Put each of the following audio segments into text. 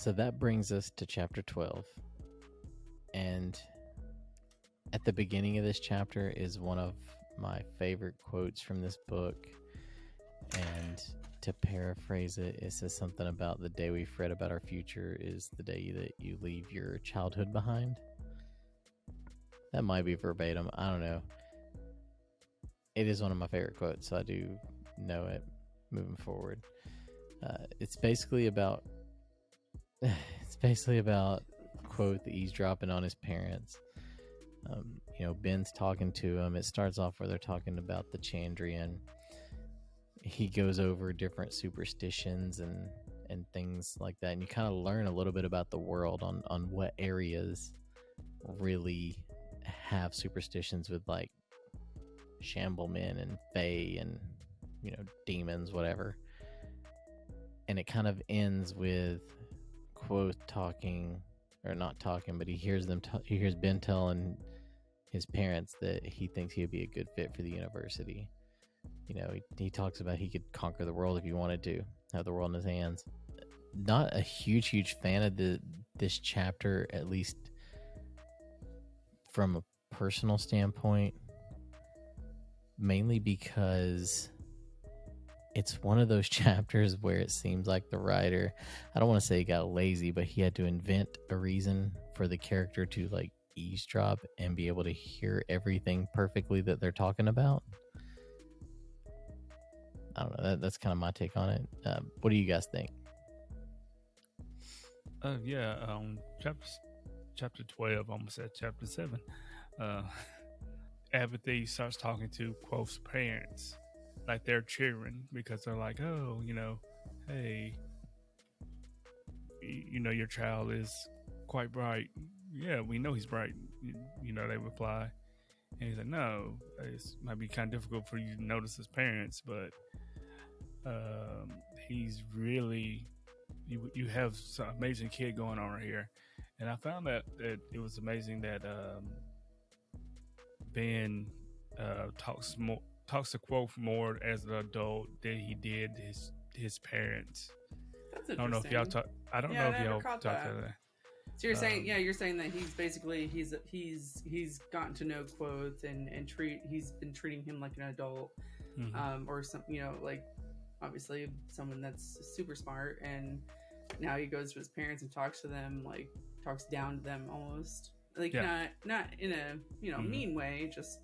So that brings us to chapter 12. And at the beginning of this chapter is one of my favorite quotes from this book. And to paraphrase it, it says something about the day we fret about our future is the day that you leave your childhood behind. That might be verbatim. I don't know. It is one of my favorite quotes, so I do know it moving forward. It's basically about quote, the eavesdropping on his parents. Ben's talking to him. It starts off where they're talking about the Chandrian. He goes over different superstitions and things like that, and you kind of learn a little bit about the world on what areas really have superstitions with like shamblemen and fae and demons, whatever. And it kind of ends with quote talking, or not talking, but he hears Ben telling his parents that he thinks he would be a good fit for the university. He talks about he could conquer the world if he wanted to, have the world in his hands. Not a huge fan of this chapter, at least from a personal standpoint, mainly because it's one of those chapters where it seems like the writer, I don't want to say he got lazy, but he had to invent a reason for the character to like eavesdrop and be able to hear everything perfectly that they're talking about. I don't know. That's kind of my take on it. What do you guys think? Chapter 12, almost at chapter 7. Abathy starts talking to Quoth's parents, like they're cheering because they're like, oh, hey, your child is quite bright. Yeah, we know he's bright. They reply. And he's like, no, it might be kind of difficult for you to notice his parents, but he's really, you have some amazing kid going on right here. And I found that it was amazing that Ben talks to Quoth more as an adult than he did his parents. That's interesting. I don't know if y'all talk. I don't know if y'all talk that. So you're saying, you're saying that he's basically he's gotten to know Quoth and he's been treating him like an adult, or some like obviously someone that's super smart, and now he goes to his parents and talks to them, like talks down to them almost, like not in a mean way, just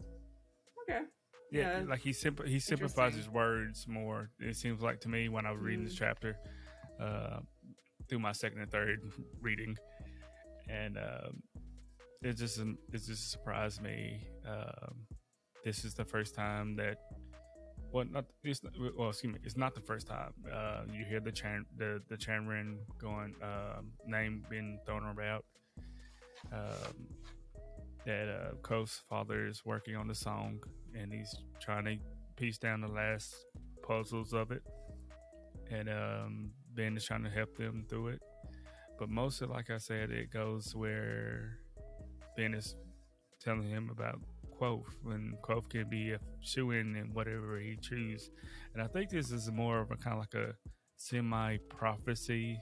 okay. Yeah, like he simplifies his words more. It seems like to me when I was reading this chapter, through my second and third reading, and it just surprised me. This is the first time that, it's not the first time you hear the Chandrian going, name being thrown about. That Quoth's father is working on the song, and he's trying to piece down the last puzzles of it, and Ben is trying to help them through it. But mostly, like I said, it goes where Ben is telling him about Quoth, when Quoth can be a shoe-in in whatever he chooses. And I think this is more of a kind of like a semi-prophecy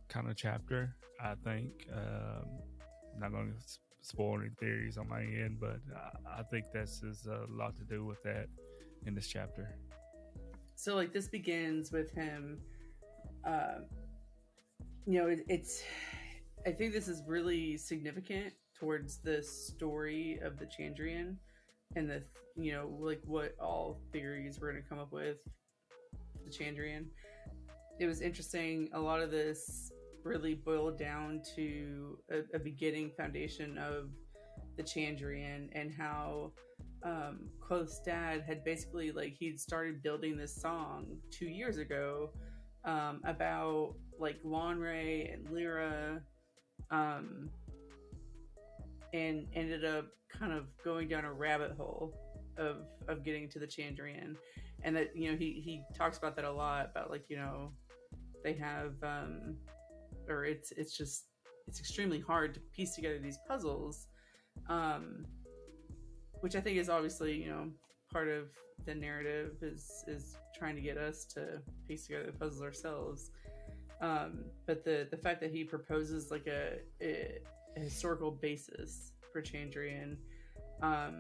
kind of chapter, I think. I'm not going to spoil any theories on my end, but I think that's a lot to do with that in this chapter. So like this begins with him, it's, I think this is really significant towards the story of the Chandrian and the, like what all theories we're going to come up with the Chandrian. It was interesting. A lot of this really boiled down to a beginning foundation of the Chandrian, and how Quoth's dad had basically, like, he'd started building this song 2 years ago about like Lonray and Lyra, and ended up kind of going down a rabbit hole of getting to the Chandrian. And that, he talks about that a lot, about like, they have or it's extremely hard to piece together these puzzles, which I think is obviously, part of the narrative is trying to get us to piece together the puzzles ourselves. But the fact that he proposes like a historical basis for Chandrian, I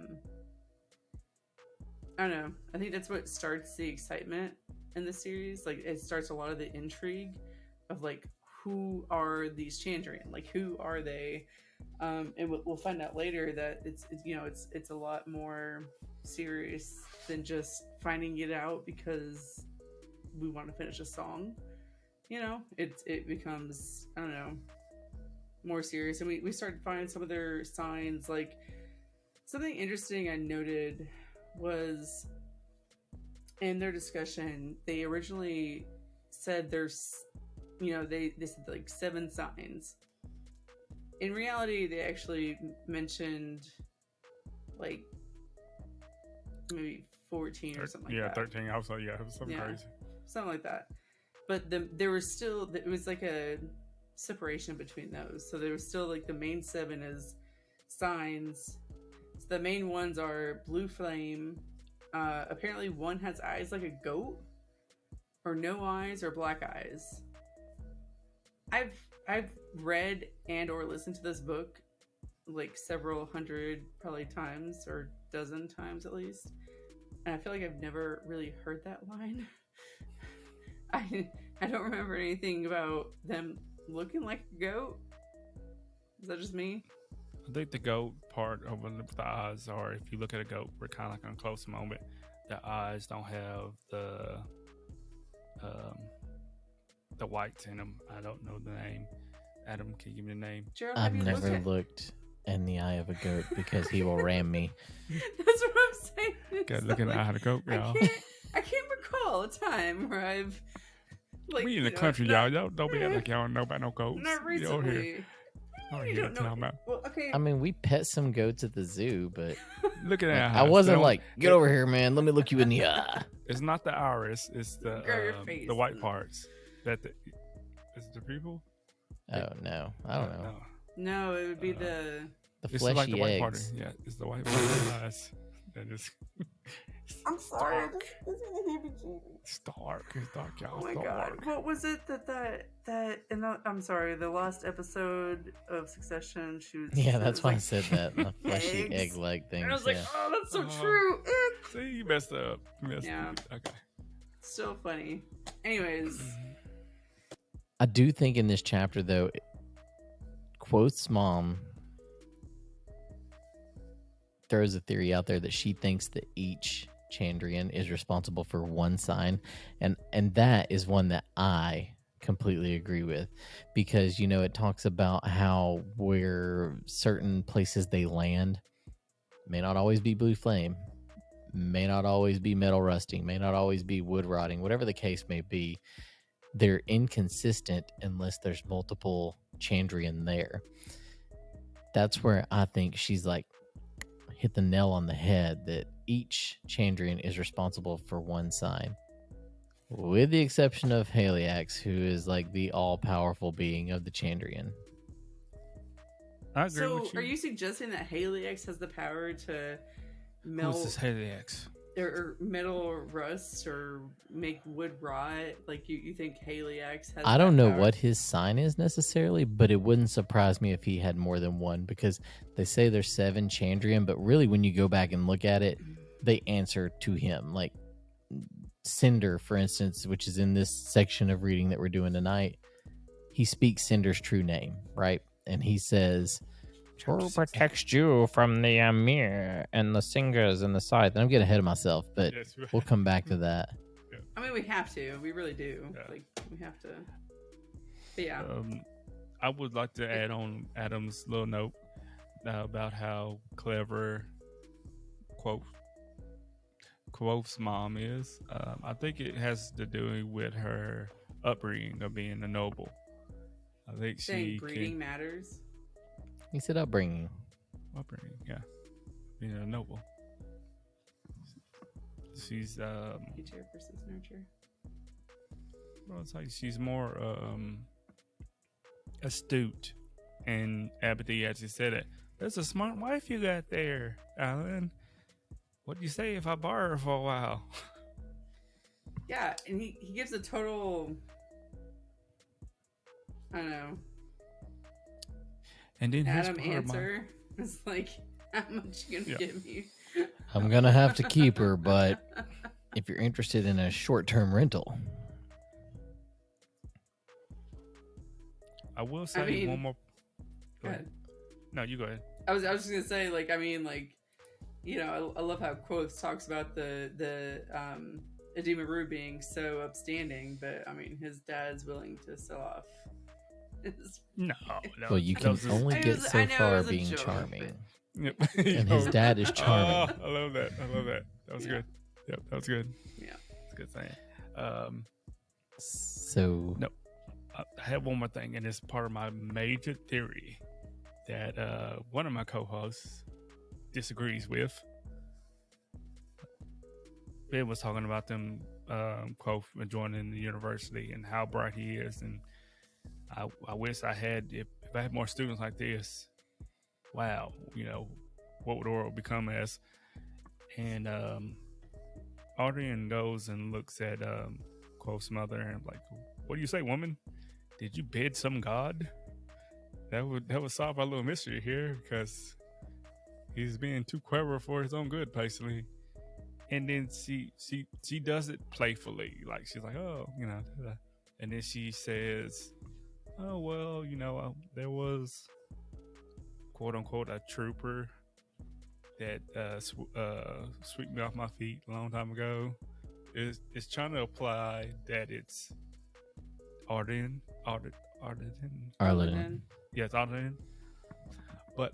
don't know. I think that's what starts the excitement in the series. Like it starts a lot of the intrigue of like who are these Chandrian? Like who are they? And we'll find out later that it's a lot more serious than just finding it out because we want to finish a song. It becomes, I don't know, more serious, and we started finding some of their signs. Like something interesting I noted was in their discussion, they originally said there's, they said like 7 signs. In reality, they actually mentioned like maybe 14 or something like that. 13. I was like, it was something crazy. Something like that. But there was still, it was like a separation between those. So there was still like the main 7 is signs. So the main ones are blue flame. Apparently one has eyes like a goat, or no eyes, or black eyes. I've read and or listened to this book like several hundred probably times, or dozen times at least, and I feel like I've never really heard that line. I don't remember anything about them looking like a goat. Is that just me? I think the goat part of the eyes are, if you look at a goat, we're kind of like on a close moment. The eyes don't have the whites in them. I don't know the name. Adam, can you give me the name? Gerald, I've never looked in the eye of a goat because he will ram me. That's what I'm saying. Gotta look in the eye of a goat, y'all. I can't recall a time where I've we in the country, y'all. Don't be like y'all don't know about no goats. Not recently. You don't know. About. Well, okay. I mean, we pet some goats at the zoo, but look at that. I wasn't like, get over here, man. Let me look you in the eye. It's not the iris. It's the white parts. Is it the pupil? Oh no, I don't know. No, it would be the fleshy like the white part. eggs. Yeah, it's the white part of the eyes. That is. I'm sorry. It's dark. It's dark, y'all. Oh my god! What was it that? And I'm sorry. The last episode of Succession, she was. Yeah, that's why I said that. The fleshy egg-like thing. And I was like, oh, that's so true. See, you messed up. Yeah. Okay. So funny. Anyways. I do think in this chapter, though, Quoth's mom throws a theory out there that she thinks that each Chandrian is responsible for one sign, and that is one that I completely agree with, because it talks about how where certain places they land may not always be blue flame, may not always be metal rusting, may not always be wood rotting, whatever the case may be. They're inconsistent unless there's multiple Chandrian there. That's where I think she's like hit the nail on the head, that each Chandrian is responsible for one sign, with the exception of Haliax, who is like the all-powerful being of the Chandrian. I agree with you. So, are you suggesting that Haliax has the power to melt? Who's this Haliax? Or metal rust or make wood rot? Like you think Haliax has? I don't know power? what his sign is necessarily, but it wouldn't surprise me if he had more than one, because they say there's 7 Chandrian, but really when you go back and look at it, they answer to him. Like Cinder, for instance, which is in this section of reading that we're doing tonight, he speaks Cinder's true name, right? And he says, "Who protects you from the Amir and the Singers and the Scythe?" And I'm getting ahead of myself, but we'll come back to that. Yeah. I mean, we have to. We really do. Yeah. Like, we have to. But yeah. I would like to add on Adam's little note about how clever Quoth's mom is. I think it has to do with her upbringing of being a noble. I think breeding matters. He said upbringing. Upbringing, yeah. Being a noble. She's nature versus nurture. Well, it's like she's more astute, and Abadi actually said it. That's a smart wife you got there, Alan. What do you say if I borrow her for a while? Yeah, and he gives a total I know. And then Adam answer is like, how much you gonna give me? I'm gonna have to keep her, but if you're interested in a short-term rental, I will say one more. Go ahead. No, you go ahead. I was just gonna say, like, I mean, like, you know, I love how Quoth talks about the Edema Rue being so upstanding, but I mean, his dad's willing to sell off. No, well, you can only get so far being joke, charming. Yep. And his dad is charming. Oh, I love that. That was good. Yep, that was good. Yeah, that's a good saying. So no, I have one more thing, and it's part of my major theory that one of my co-hosts disagrees with. Ben was talking about them Quoth joining the university and how bright he is, and I wish I had if I had more students like this. Wow, you know, what would the world become as? And Adrian goes and looks at Quoth's mother and like, what do you say, woman? Did you bid some god? That would solve our little mystery here, because he's being too clever for his own good, basically. And then she does it playfully, like she's like, oh, you know, and then she says, oh well, you know, there was quote unquote a trooper that swept me off my feet a long time ago. It's trying to imply that it's Arden. Yeah, it's Arden. But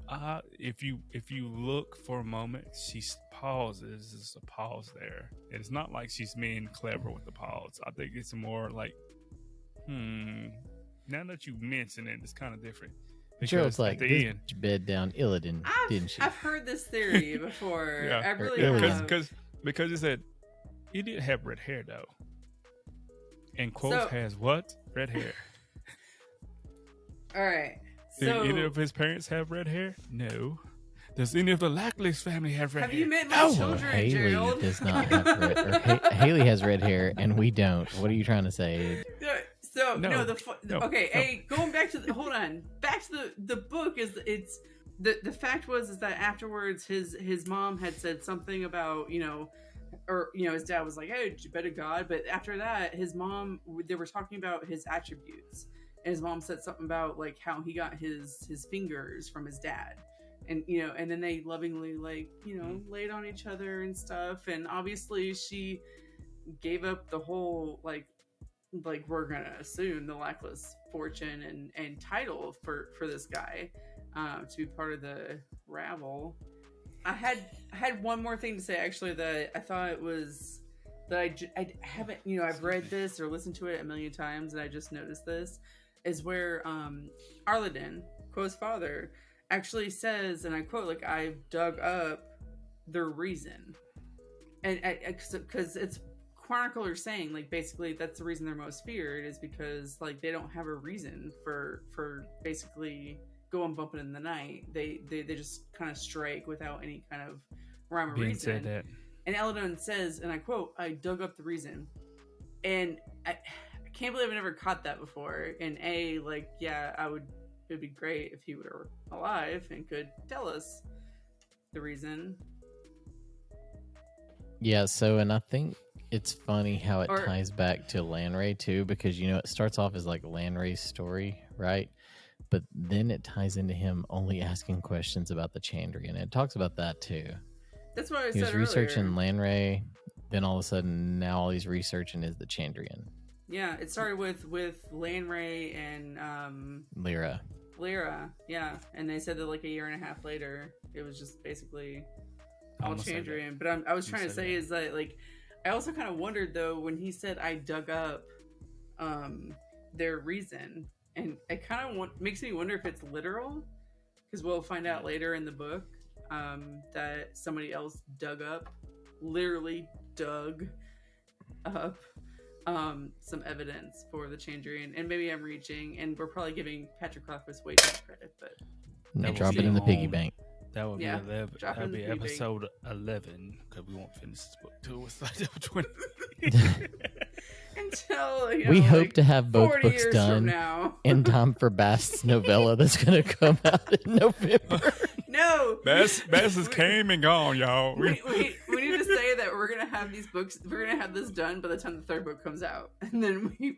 if you look for a moment, she pauses. There's a pause there. And it's not like she's being clever with the pause. I think it's more like, now that you mention it, it's kind of different. Gerald's like, this bitch bed down Illidan, didn't she? I've heard this theory before. Yeah, I really have. Because it said, he didn't have red hair, though. And Quoth has what? Red hair. All right. Did either of his parents have red hair? No. Does any of the Lackley's family have red hair? Have you met my children, Haley Gerald? does not have red hair. Haley has red hair, and we don't. What are you trying to say? Okay, hey, going back to hold on. Back to the book is the fact was that afterwards his mom had said something about, you know, or, you know, his dad was like, hey, you bet a god. But after that, his mom, they were talking about his attributes. And his mom said something about, like, how he got his fingers from his dad. And, you know, and then they lovingly, like, you know, laid on each other and stuff. And obviously she gave up the whole, like we're going to assume the Lackless fortune and title for this guy to be part of the rabble. I had one more thing to say, actually, that I thought it was that I haven't, you know, I've read this or listened to it a million times, and I just noticed this is where Arleden, Quoth's father, actually says, and I quote, like, I've dug up their reason, and because it's chroniclers saying, like, basically that's the reason they're most feared is because, like, they don't have a reason for basically going bumping in the night. They just kind of strike without any kind of rhyme or reason. Said that. And Eladon says, and I quote, I dug up the reason. And I can't believe I never caught that before. And it'd be great if he were alive and could tell us the reason. Yeah, so, and I think it's funny how it ties back to Lanray too, because, you know, it starts off as like Lanray's story, right? But then it ties into him only asking questions about the Chandrian. And it talks about that too. That's what I said He was earlier. researching Lanray, then all of a sudden now all he's researching is the Chandrian. Yeah, it started with Lanray and Lyra, yeah. And they said that like a year and a half later, it was just basically all Chandrian. But I was trying to say is that, like, I also kind of wondered, though, when he said I dug up their reason, and it kind of makes me wonder if it's literal, because we'll find out later in the book that somebody else literally dug up some evidence for the Chandrian. And maybe I'm reaching, and we're probably giving Patrick Rothfuss way too much credit, but drop it in the piggy bank. That would Yeah, be 11. drop That would in be the pooping. episode 11 because we won't finish this book till it's like 20. Until We hope like to have both 40 books years done from now. in time for Bast's novella that's going to come out in November. No, Bass is came and gone, y'all. we need to say that we're gonna have these books. We're gonna have this done by the time the third book comes out, and then we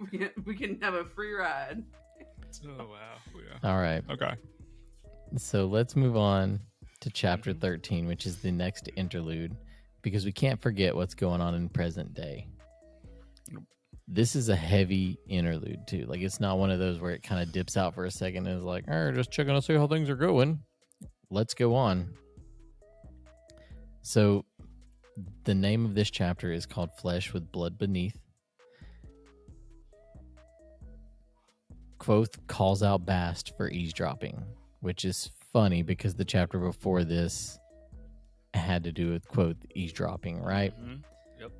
can have a free ride. Oh wow! Yeah. All right. Okay. So let's move on to chapter 13, which is the next interlude, because we can't forget what's going on in present day. This is a heavy interlude too. Like, it's not one of those where it kind of dips out for a second and is like, just checking to see how things are going. Let's go on. So the name of this chapter is called Flesh with Blood Beneath. Quoth calls out Bast for eavesdropping, which is funny because the chapter before this had to do with, quote, eavesdropping, right? Mm-hmm. Yep.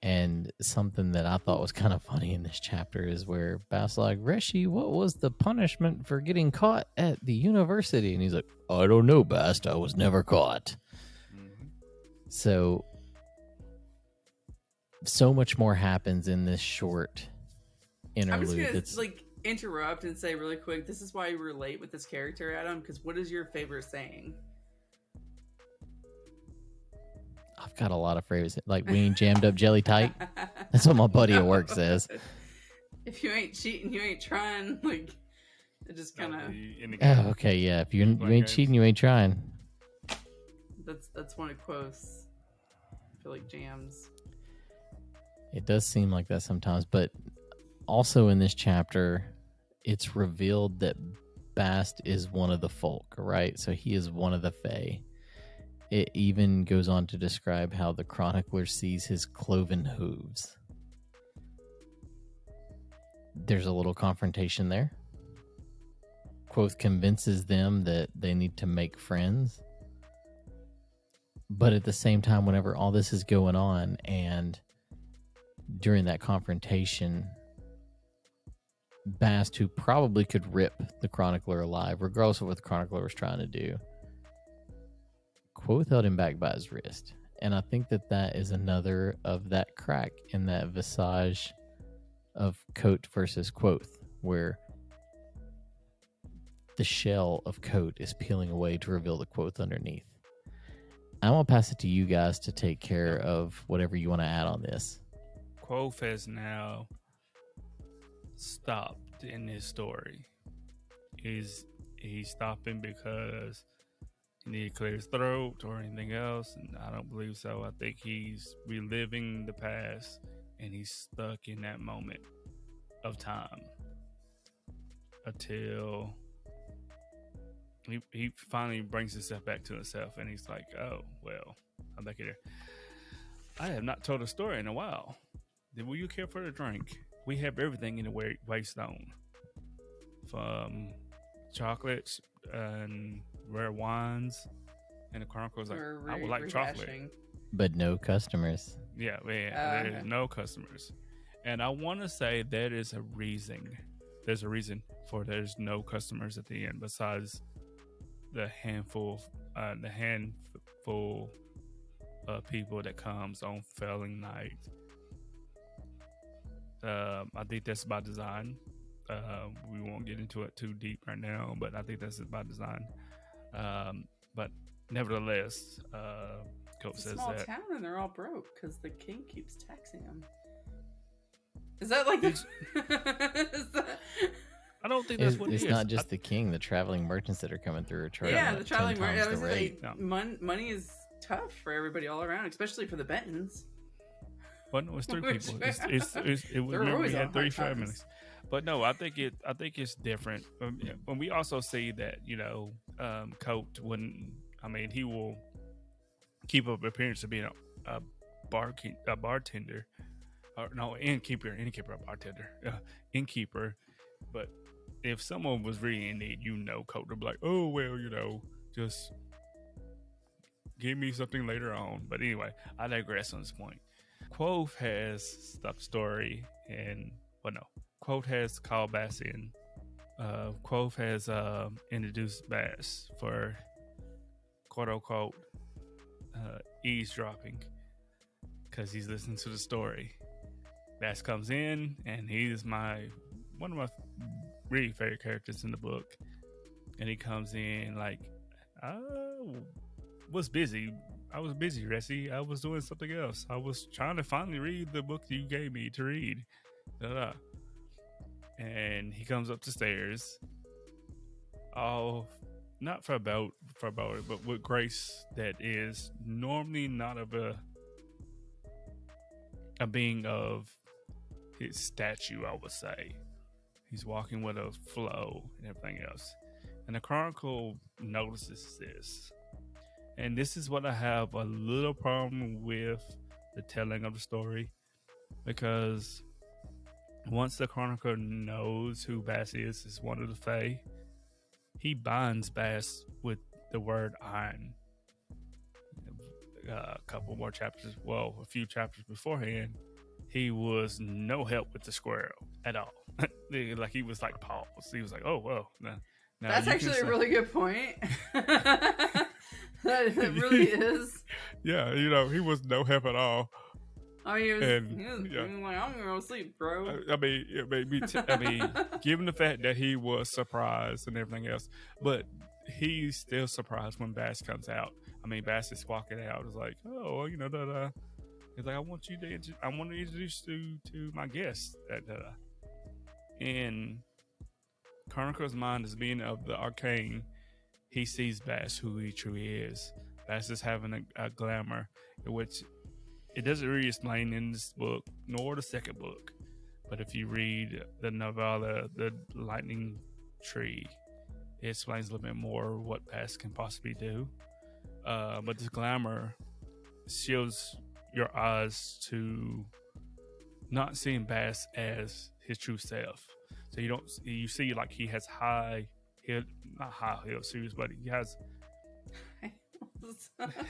And something that I thought was kind of funny in this chapter is where Bast's like, Reshi, what was the punishment for getting caught at the university? And he's like, I don't know, Bast. I was never caught. Mm-hmm. So much more happens in this short I'm just interlude. gonna That's interrupt and say really quick. This is why you relate with this character, Adam. Because what is your favorite saying? I've got a lot of phrases. Like, we ain't jammed up jelly tight. That's what my buddy at work says. If you ain't cheating, you ain't trying. Like, it just kind of. Oh, okay, yeah. If you ain't cheating, you ain't trying. That's one of quotes. I feel like jams. It does seem like that sometimes, but also in this chapter, it's revealed that Bast is one of the folk, right? So he is one of the Fae. It even goes on to describe how the chronicler sees his cloven hooves. There's a little confrontation there. Quoth convinces them that they need to make friends. But at the same time, whenever all this is going on and during that confrontation, Bast, who probably could rip the chronicler alive, regardless of what the chronicler was trying to do, Quoth held him back by his wrist. And I think that is another of that crack in that visage of Coat versus Quoth, where the shell of Coat is peeling away to reveal the Quoth underneath. I'm going to pass it to you guys to take care of whatever you want to add on this. Quoth has now stopped in his story. He's stopping because he need to clear his throat or anything else, and I don't believe so. I think he's reliving the past, and he's stuck in that moment of time until he finally brings himself back to himself, and he's like, oh, well, I'm back here. I have not told a story in a while. Will you care for the drink? We have everything in the Waystone, from chocolates and rare wines, and the chronicle's like, I would like chocolate, but no customers. Yeah, there's no customers, and I want to say that is a reason. There's a reason for there's no customers at the end, besides the handful of people that comes on Felling Night. I think that's by design. We won't get into it too deep right now, but I think that's by design. But nevertheless, Coach says small that town and they're all broke because the king keeps taxing them. Is that like I don't think that's what it's it is. not just the king. The traveling merchants that are coming through are charging. Yeah, the traveling merchants. Like, money is tough for everybody all around, especially for the Bentons. Well, no, it's three people. We had 35 minutes. But no, I think it's different. When we also see that, Coat wouldn't. I mean, he will keep up appearance of being a bartender, or no, innkeeper, or bartender, innkeeper. But if someone was really in need, Coat would be like, oh well, just give me something later on. But anyway, I digress on this point. Quoth has stopped story, and Quoth has called Bass in. Quoth has introduced Bass for quote unquote eavesdropping because he's listening to the story. Bass comes in, and he's one of my really favorite characters in the book. And he comes in like, I was busy, Ressie. I was doing something else. I was trying to finally read the book you gave me to read. Da-da. And he comes up the stairs, all not for about it, but with grace that is normally not of a being of his statue, I would say. He's walking with a flow and everything else. And the Chronicle notices this. And this is what I have a little problem with the telling of the story. Because once the Chronicle knows who Bass is one of the Fae, he binds Bass with the word iron. A couple more chapters, a few chapters beforehand, he was no help with the squirrel at all. Like he was like paused. He was like, "Oh well." That's actually a really good point. That really is. Yeah, he was no help at all. I mean, he was like, "I'm gonna go sleep, bro." I mean, given the fact that he was surprised and everything else, but he's still surprised when Bass comes out. I mean, Bass is walking out. It's like, "Oh, da-da." He's like, I want to introduce you to my guest. In Chronicle's mind as being of the arcane, he sees Bass who he truly is. Bass is having a glamour, which it doesn't really explain in this book, nor the second book. But if you read the novella, The Lightning Tree, it explains a little bit more what Bass can possibly do. But this glamour shields your eyes to not seeing Bass as his true self. So you see like he has not high heel shoes, but he has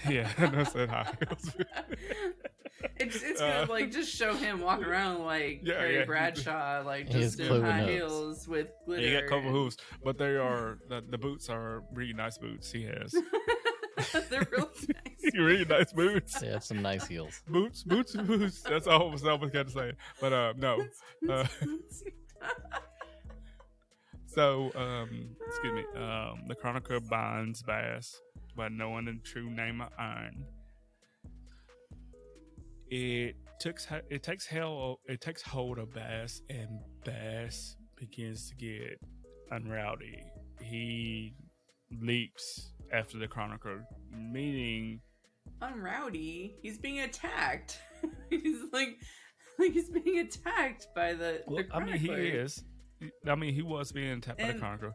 yeah, that's that high heels. It's gonna like just show him walking around like Carrie Bradshaw, like just in high heels with glitter. He got a couple hooves, but they are the boots are really nice boots he has. They're real nice. Really nice boots. Yeah, some nice heels. Boots. That's all I was got to say. But no. So excuse me. The Chronicle binds Bass by knowing the true name of Iron. It takes hold of Bass, and Bass begins to get unrowdy. He leaps after the Chronicle, meaning unrowdy. He's being attacked. He's like he's being attacked by the Chronicle. I mean, he is. I mean, he was being attacked by the Chronicle,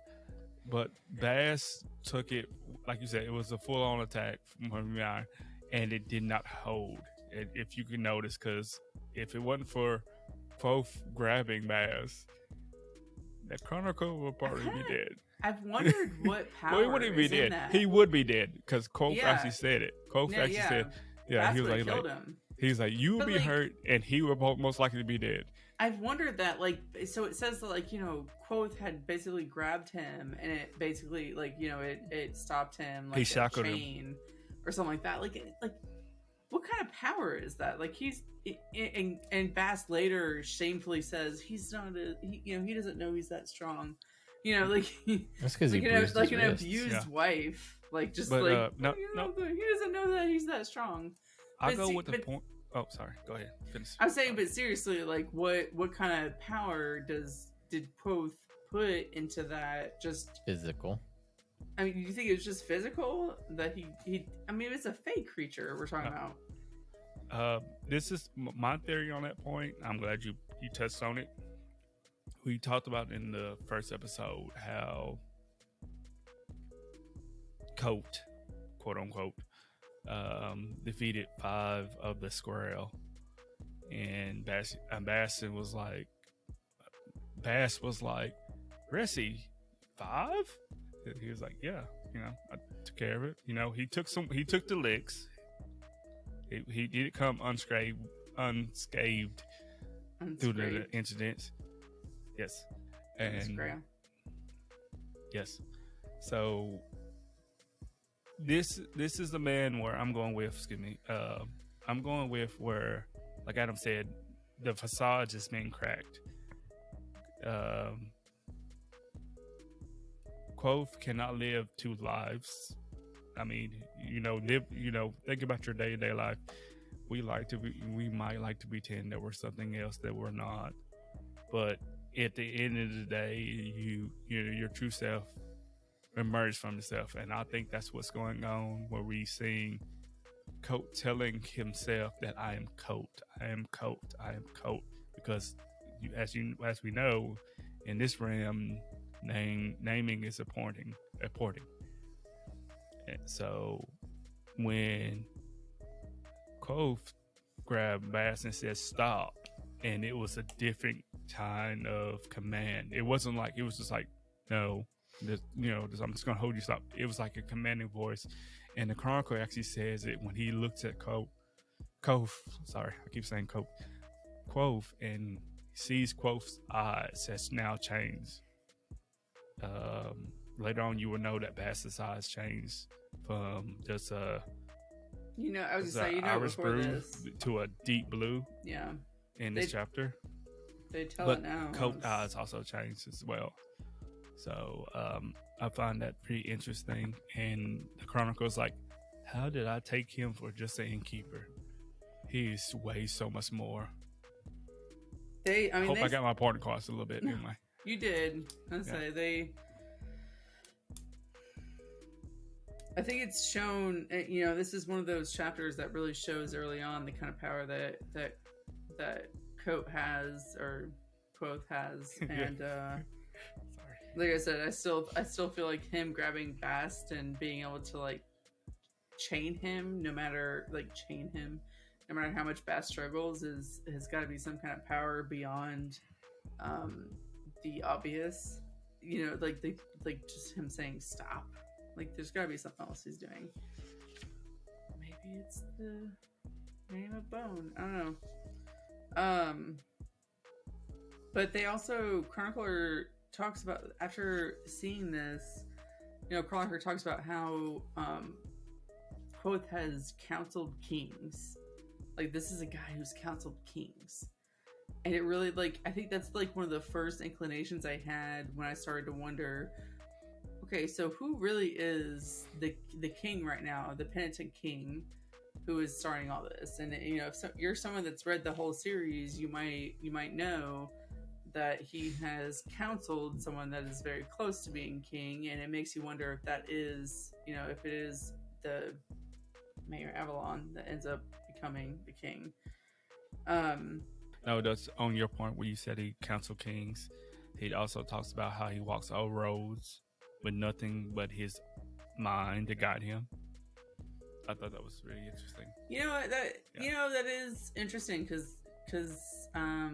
but Bass took it, like you said, it was a full-on attack from Iron, and it did not hold. If you can notice, because if it wasn't for Quoth grabbing Bass, the Chronicle would probably be dead. I've wondered what power well, he wouldn't be dead. He would be dead because Quoth actually said it. Quoth actually said, he was like him. He's like, you would be hurt, and he would most likely to be dead. I've wondered that, like, so it says that, like, Quoth had basically grabbed him, and it basically, like, it stopped him, like, he shackled him or something like that. Like, what kind of power is that? Like, and Bass later shamefully says he's not he doesn't know he's that strong. Like that's because he bruised like his an wrists. abused wife, like just but, like no, he doesn't know that he's that strong. I'll go with the point. Oh, sorry. Go ahead. Finish. I'm saying, but seriously, like, what kind of power did Quoth put into that? Just physical. I mean, do you think it was just physical that he? I mean, it's a fake creature we're talking about. This is my theory on that point. I'm glad you touched on it. We talked about in the first episode how Coat, quote unquote, defeated 5 of the squirrel, and Bass was like, Ressie, 5? He was like, yeah, I took care of it. He took the licks. He didn't come unscathed through the incidents. Yes, and yes. So this is the man where I'm going with. Excuse me. I'm going with where, like Adam said, the facade is being cracked. Quoth cannot live two lives. I mean, think about your day-to-day life. We might like to pretend that we're something else that we're not. But at the end of the day, your true self emerge from yourself. And I think that's what's going on, where we seeing Coat telling himself that I am Coat. Because as we know, in this realm, naming is appointing. And so when Quoth grabbed Bass and said stop, and it was a different kind of command. It wasn't like, it was just like, no, I'm just gonna hold you, stop. It was like a commanding voice. And the chronicler actually says it when he looks at Quoth, and sees Quoth's eyes has now changed. Later on, you will know that Bass's eyes changed from just I was gonna say, Irish before brew this, to a deep blue. yeah, in this chapter. They tell but it now. Coat eyes also changed as well. So I find that pretty interesting. And the Chronicle's like, how did I take him for just an innkeeper? He's way so much more. I got my point across a little bit. Anyway. You did. I think it's shown, this is one of those chapters that really shows early on the kind of power that Coat has, or Quoth has. And like I said, I still feel like him grabbing Bast and being able to like chain him, no matter how much Bast struggles, has got to be some kind of power beyond the obvious. Just him saying stop. Like, there's got to be something else he's doing. Maybe it's the name of Bone. I don't know. But they also, Chronicler talks about, after seeing this, Chronicler talks about how Quoth has counseled kings. Like, this is a guy who's counseled kings. And it really, I think that's, one of the first inclinations I had when I started to wonder, okay, so who really is the king right now, the penitent king, who is starting all this? And if you're someone that's read the whole series, you might know that he has counseled someone that is very close to being king, and it makes you wonder if that is, if it is the Mayor Avalon that ends up becoming the king. No, that's on your point where you said he counseled kings. He also talks about how he walks all roads with nothing but his mind to guide him. I thought that was really interesting. That is interesting because I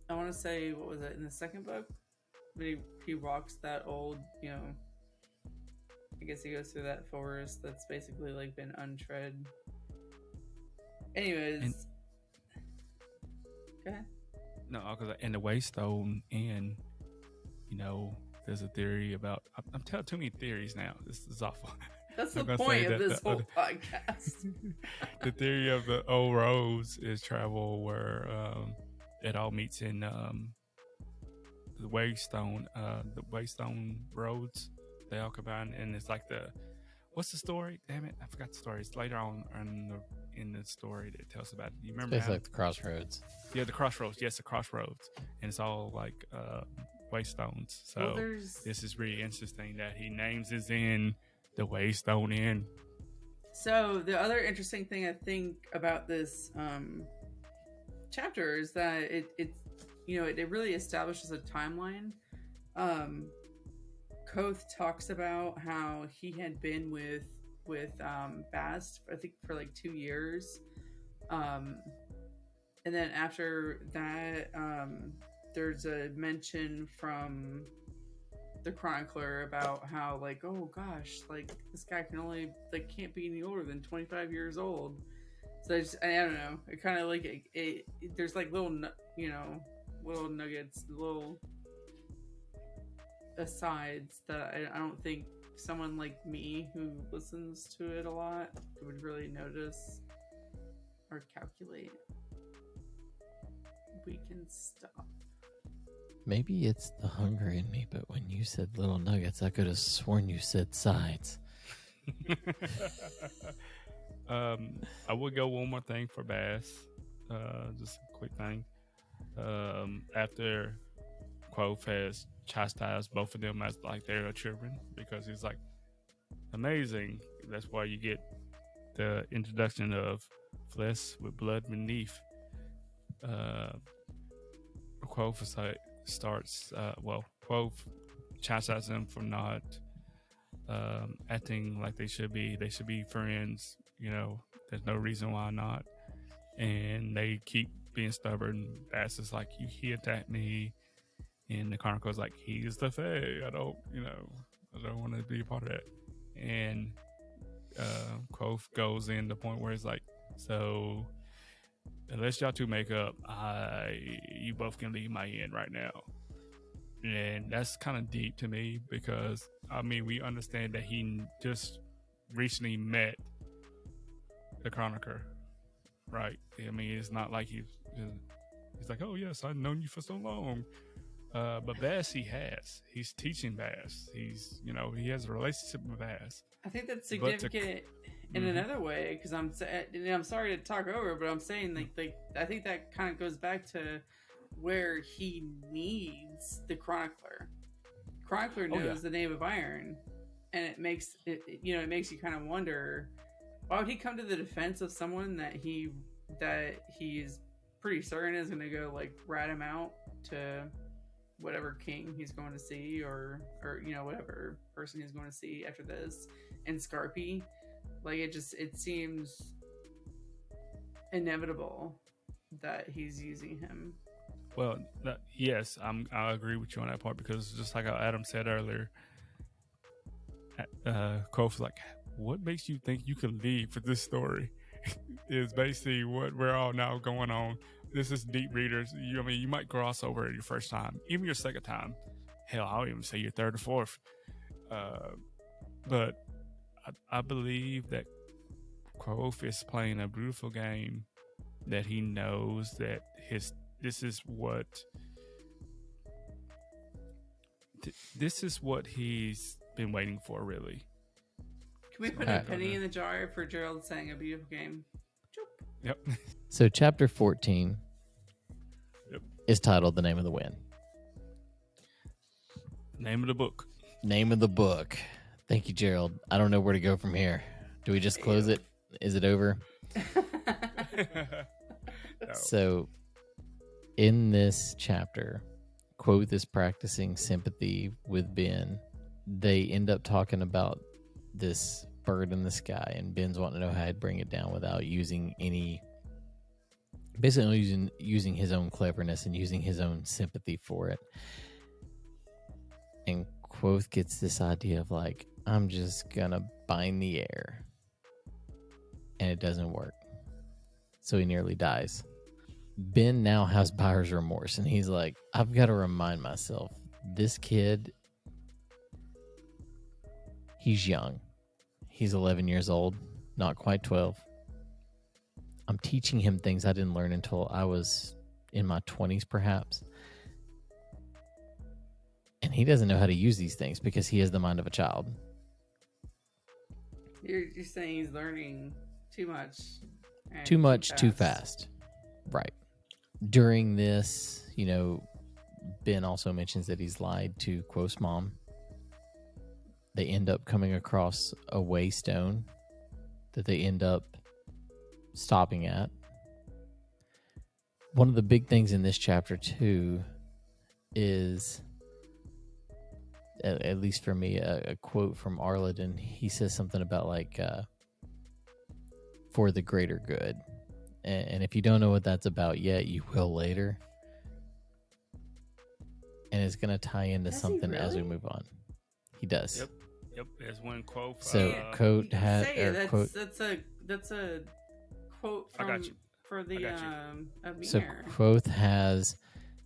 want to say, what was it in the second book? But he walks that old, I guess he goes through that forest that's basically been untread. Anyways, go ahead. No, because in the Waystone Inn, there's a theory about. I'm telling too many theories now. This is awful. That's the point of this whole podcast. The theory of the old roads is travel where it all meets in the Waystone roads. They all combine, and it's like what's the story? Damn it, I forgot the story. It's later on in the story that tells about it. You remember? It's like the crossroads. Yeah, the crossroads. Yes, the crossroads, and it's all like Waystones. So this is really interesting that he names his inn the Waystone Inn. So the other interesting thing I think about this chapter is that it really establishes a timeline. Koth talks about how he had been with Bast, I think, for 2 years, and then after that, there's a mention from the chronicler about how oh gosh, this guy can only can't be any older than 25 years old. So I don't know, it kind of there's little nuggets, little asides that I don't think someone like me who listens to it a lot would really notice or calculate, we can stop. Maybe it's the hunger in me, but when you said little nuggets, I could have sworn you said sides. I would go one more thing for Bass. Just a quick thing. After Quoth has chastised both of them as like their children, because he's like amazing. That's why you get the introduction of flesh with blood beneath. Quoth is like, Quoth chastises them for not acting like they should be. They should be friends. You know, there's no reason why not. And they keep being stubborn. Bass is like, he attacked me. And the Chronicle's like, he's the Fae. I don't want to be a part of that. And Quoth goes in the point where it's like, so unless y'all two make up, you both can leave my inn right now. And that's kind of deep to me, because I mean, we understand that he just recently met the Chronicler, right? I mean, it's not like he's like, oh yes, I've known you for so long. But Bass, he's teaching Bass. He has a relationship with Bass. I think that's significant in another way, because I'm sorry to talk over, but I'm saying like I think that kind of goes back to where he needs the Chronicler. Chronicler knows the name of Iron, and it makes you kind of wonder, why would he come to the defense of someone that he's pretty certain is going to go like rat him out to whatever king he's going to see, or whatever person he's going to see after this, and Scarpy. Like, it seems inevitable that he's using him. Well, yes, I agree with you on that part, because just like how Adam said earlier, Kofi's like, what makes you think you can leave for this story? Is basically what we're all now going on. This is deep readers. You might cross over it your first time, even your second time. Hell, I'll even say your third or fourth. But I believe that Quoth is playing a beautiful game, that he knows that this is what he's been waiting for, really. Can we put a penny in the jar for Gerald saying a beautiful game? Yep. So chapter 14 is titled The Name of the Wind. Name of the book. Name of the book. Thank you, Gerald. I don't know where to go from here. Do we just close it? Is it over? No. So in this chapter, Quoth is practicing sympathy with Ben. They end up talking about this bird in the sky, and Ben's wanting to know how to bring it down without using using his own cleverness and using his own sympathy for it. And Quoth gets this idea of like, I'm just gonna bind the air, and it doesn't work, so he nearly dies. Ben now has buyer's remorse, and he's like, I've got to remind myself, this kid, he's young. He's 11 years old, not quite 12. I'm teaching him things I didn't learn until I was in my 20s, perhaps. And he doesn't know how to use these things because he has the mind of a child. You're saying he's learning too much. Too much, too fast. Right. During this, Ben also mentions that he's lied to Quoth's mom. They end up coming across a waystone that they end up stopping at. One of the big things in this chapter, too, is, at least for me, a quote from Arladin. He says something about, like, for the greater good. And if you don't know what that's about yet, you will later. And it's going to tie into something as we move on. He does. Yep. There's one quote. So Quoth had that's a quote from for the Amir. So Quoth has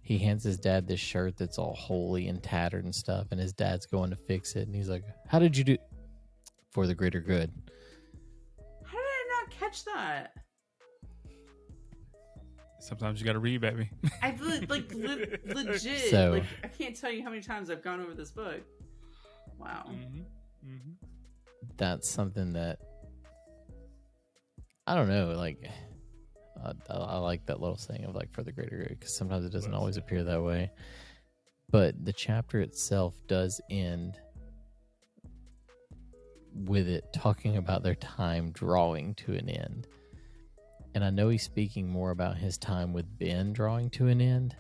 he hands his dad this shirt that's all holey and tattered and stuff, and his dad's going to fix it, and he's like, "How did you do?" For the greater good. How did I not catch that? Sometimes you got to read, baby. I've legit. So- like, I can't tell you how many times I've gone over this book. Wow. That's something that I don't know. Like, I like that little saying of like for the greater good, because sometimes it doesn't always appear that way. But the chapter itself does end with it talking about their time drawing to an end. And I know he's speaking more about his time with Ben drawing to an end,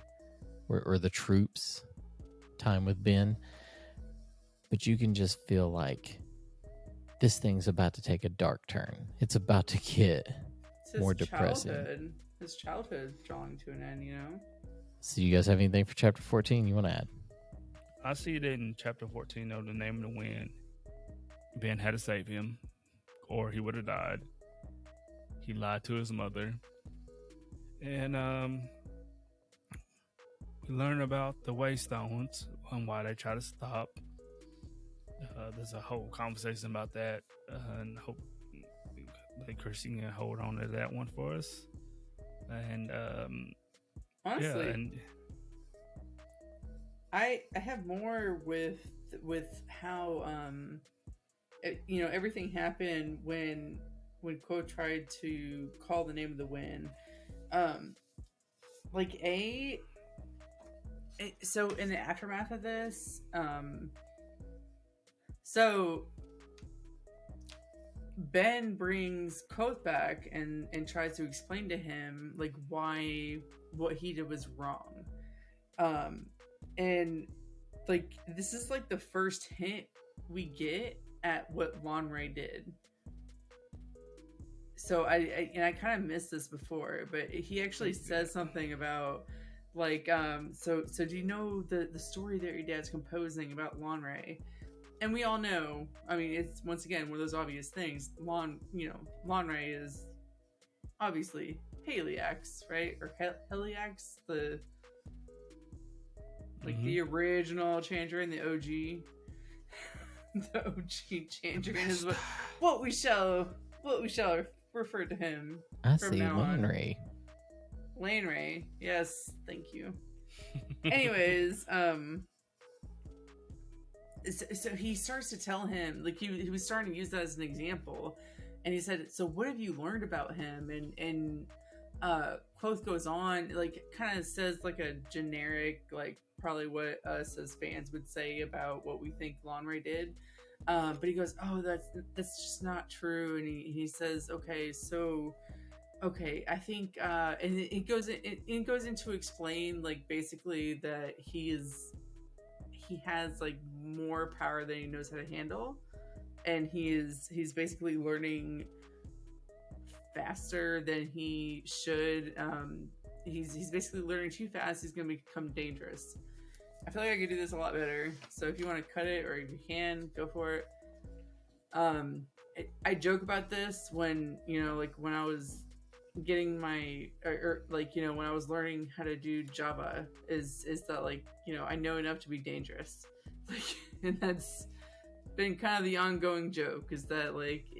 or the troops' time with Ben. But you can just feel like this thing's about to take a dark turn. It's about to get It's his more depressing. childhood. His childhood drawing to an end, you know? So you guys have anything for chapter 14 you want to add? I see it in chapter 14 of The Name of the Wind. Ben had to save him, or he would have died. He lied to his mother. And we learn about the Waystones and why they try to stop. There's a whole conversation about that, and hope that Chrissy can hold on to that one for us. And Honestly, yeah, and I have more with how everything happened when Quote tried to call the name of the wind. So in the aftermath of this, so Ben brings Koth back and tries to explain to him like why what he did was wrong. And like this is like the first hint we get at what Lonray did. So I kind of missed this before, but he actually says something about like so do you know the story that your dad's composing about Lonray? And we all know, I mean, it's once again one of those obvious things. Lonray is obviously Heliax, right? Or Heliax, the the original Chandrian, the OG. The OG Chandrian is what we shall refer to him. I from see now on. Lanray. Yes, thank you. Anyways, so he starts to tell him, like he was starting to use that as an example, and he said, "So what have you learned about him?" And Quoth goes on, like kind of says like a generic, like probably what us as fans would say about what we think Lonray did. But he goes, "Oh, that's just not true." And he says, "Okay, I think," and it goes into explain like basically that he has like more power than he knows how to handle, and he's basically learning faster than he should. He's basically learning too fast. He's going to become dangerous. I feel like I could do this a lot better. So if you want to cut it, or if you can, go for it. I joke about this when when I was getting my when I was learning how to do Java is that I know enough to be dangerous, and that's been kind of the ongoing joke, is that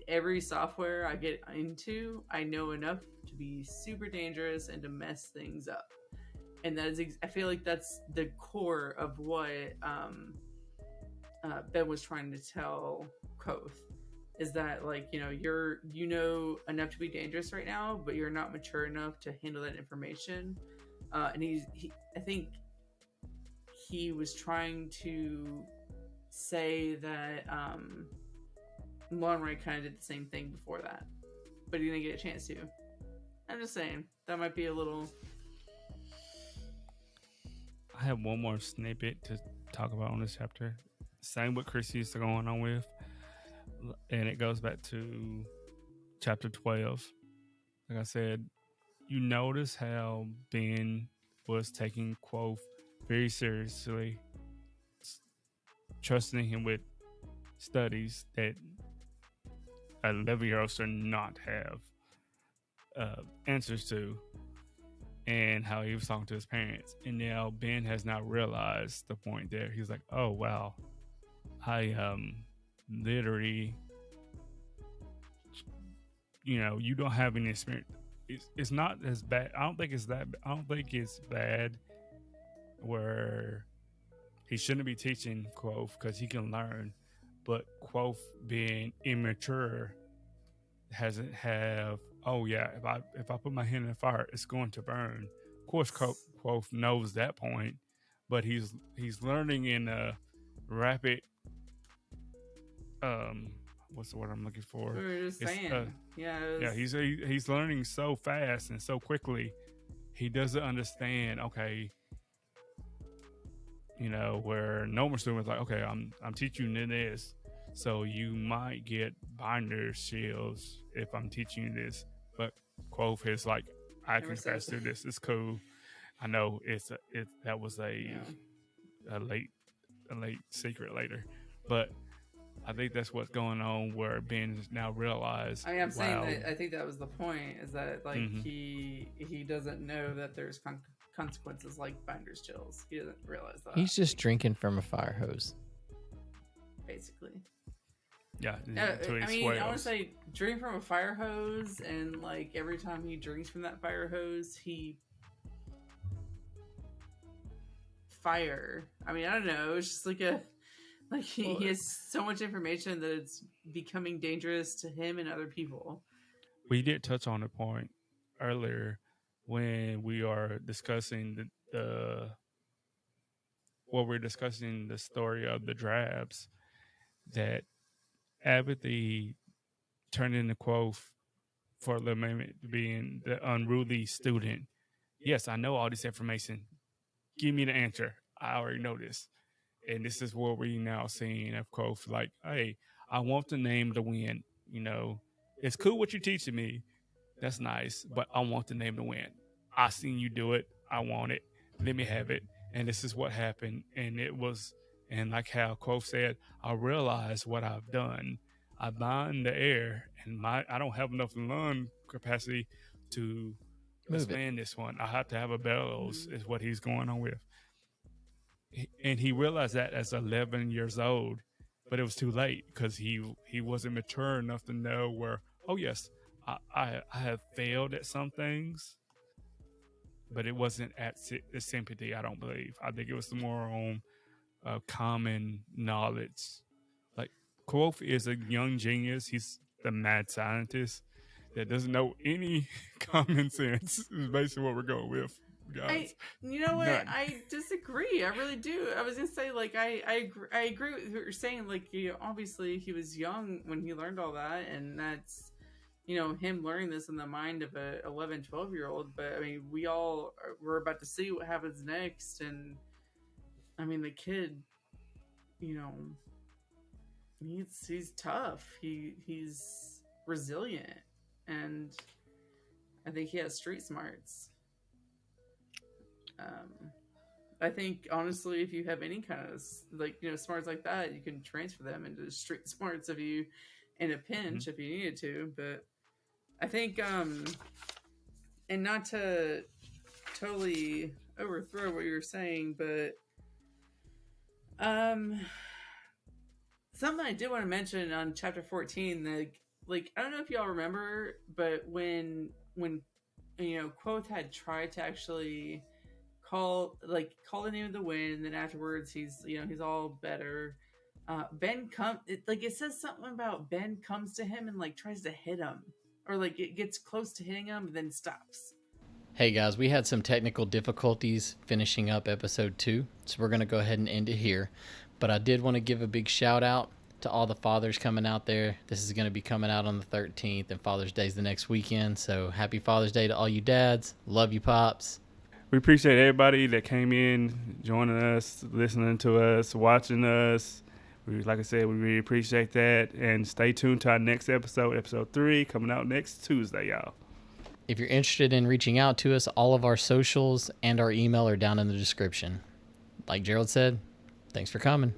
every software I get into, I know enough to be super dangerous and to mess things up. And that is I feel like that's the core of what Ben was trying to tell Koth, is that you're enough to be dangerous right now, but you're not mature enough to handle that information. And I think he was trying to say that Lonray kind of did the same thing before that, but he didn't get a chance to. I'm just saying that might be a little. I have one more snippet to talk about on this chapter. Same what Chrissy's going on with, and it goes back to chapter 12. Like I said, you notice how Ben was taking Quoth very seriously, trusting him with studies that a 11-year-old should not have answers to. and how he was talking to his parents. And now Ben has now realized the point there. He's like, oh, wow, I literally, you don't have any experience. It's not as bad. I don't think it's bad where he shouldn't be teaching Quoth because he can learn, but Quoth being immature hasn't have. Oh yeah, if I put my hand in the fire, it's going to burn. Of course, Quoth knows that point, but he's learning in a rapid. What's the word I'm looking for? We were just saying, he's learning so fast and so quickly. He doesn't understand. Okay, where normal students like, okay, I'm teaching you this, so you might get binder shields if I'm teaching you this. But Quoth is like, I can fast through this. It's cool. I know that was a late secret later, but I think that's what's going on where Ben now realized. I'm saying that I think that was the point, is that like he doesn't know that there's consequences like binder's chills. He doesn't realize that. He's just drinking from a fire hose. Basically. Yeah. I want to say drink from a fire hose, and like every time he drinks from that fire hose, fire. I mean, I don't know. It's just like he has so much information that it's becoming dangerous to him and other people. We did touch on a point earlier when we are discussing we're discussing the story of the Drabs, that apathy turned into Quoth for the moment being the unruly student. Yes, I know all this information. Give me the answer. I already know this. And this is what we now seeing of Quoth. Like, hey, I want the name to win. It's cool what you're teaching me. That's nice. But I want the name to win. I seen you do it. I want it. Let me have it. And this is what happened. And like how Quoth said, I realized what I've done. I bind the air, and I don't have enough lung capacity to expand this one. I have to have a bellows, is what he's going on with. And he realized that as 11 years old, but it was too late because he wasn't mature enough to know where, oh yes, I have failed at some things, but it wasn't at the sympathy, I don't believe. I think it was more on common knowledge. Like, Quoth is a young genius. He's the mad scientist that doesn't know any common sense, is basically what we're going with. Guys. You know what? None. I disagree. I really do. I was gonna say, like, I agree with what you're saying. Like, obviously he was young when he learned all that, and that's, him learning this in the mind of a 11, 12-year-old. But I mean, we're about to see what happens next, and I mean, the kid, he's tough. He's resilient, and I think he has street smarts. I think honestly, if you have any kind of smarts like that, you can transfer them into street smarts if you, in a pinch, if you needed to. But I think, and not to totally overthrow what you were saying, but something I did want to mention on chapter 14, like I don't know if y'all remember, but when Quoth had tried to actually call the name of the wind, and then afterwards he's all better. Ben it says something about Ben comes to him and tries to hit him, or it gets close to hitting him and then stops. Hey guys, we had some technical difficulties finishing up episode 2, so we're going to go ahead and end it here. But I did want to give a big shout out to all the fathers coming out there. This is going to be coming out on the 13th, and Father's Day is the next weekend. So happy Father's Day to all you dads. Love you, Pops. We appreciate everybody that came in, joining us, listening to us, watching us. Like I said, we really appreciate that. And stay tuned to our next episode 3, coming out next Tuesday, y'all. If you're interested in reaching out to us, all of our socials and our email are down in the description. Like Gerald said, thanks for coming.